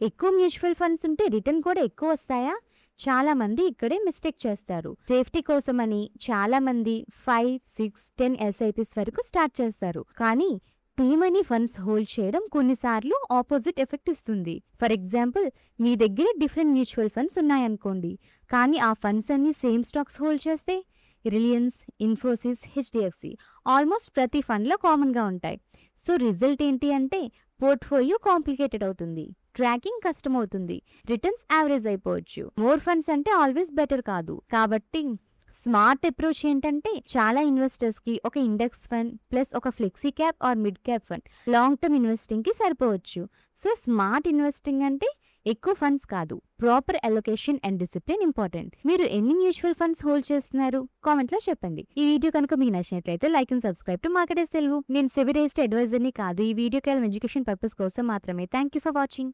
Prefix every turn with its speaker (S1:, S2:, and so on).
S1: ఎక్కువ mutual funds ఉంటే return కూడా ఎక్కువ వస్తాయా? చాలా మంది ఇక్కడే మిస్టేక్ చేస్తారు. సేఫ్టీ కోసమని చాలా మంది 5, 6, 10 ఎస్ఐపిస్ వరకు స్టార్ట్ చేస్తారు. కానీ టీ మనీ ఫండ్స్ హోల్డ్ చేయడం కొన్నిసార్లు ఆపోజిట్ ఎఫెక్ట్ ఇస్తుంది. ఫర్ ఎగ్జాంపుల్, మీ దగ్గర డిఫరెంట్ మ్యూచువల్ ఫండ్స్ ఉన్నాయనుకోండి, కానీ ఆ ఫండ్స్ అన్ని సేమ్ స్టాక్స్ హోల్డ్ చేస్తే రిలయన్స్, ఇన్ఫోసిస్, హెచ్డిఎఫ్సి ఆల్మోస్ట్ ప్రతి ఫండ్లో కామన్గా ఉంటాయి. సో రిజల్ట్ ఏంటి అంటే పోర్ట్ఫోలియో కాంప్లికేటెడ్ అవుతుంది, ట్రాకింగ్ కష్టమవుతుంది, రిటర్న్స్ యావరేజ్ అయిపోవచ్చు. మోర్ ఫండ్స్ అంటే ఆల్వేస్ బెటర్ కాదు. కాబట్టి స్మార్ట్ అప్రోచ్ ఏంటంటే చాలా ఇన్వెస్టర్స్ కి ఒక ఇండెక్స్ ఫండ్ ప్లస్ ఒక flexi cap or mid cap fund long term investing కి సరిపోవచ్చు. సో స్మార్ట్ ఇన్వెస్టింగ్ అంటే ఎక్కువ ఫండ్స్ కాదు, proper allocation and discipline important. మీరు ఎన్ని మ్యూచువల్ ఫండ్స్ హోల్డ్ చేస్తున్నారు కామెంట్ లో చెప్పండి. ఈ వీడియో కనుక మీకు నచ్చినట్లయితే like and subscribe to marketers Telugu. నేను సెబీ రిజిస్టర్డ్ అడ్వైజర్ ని కాదు. ఈ వీడియో కేవలం ఎడ్యుకేషన్ పర్పస్ కోసం మాత్రమే. Thank you for watching.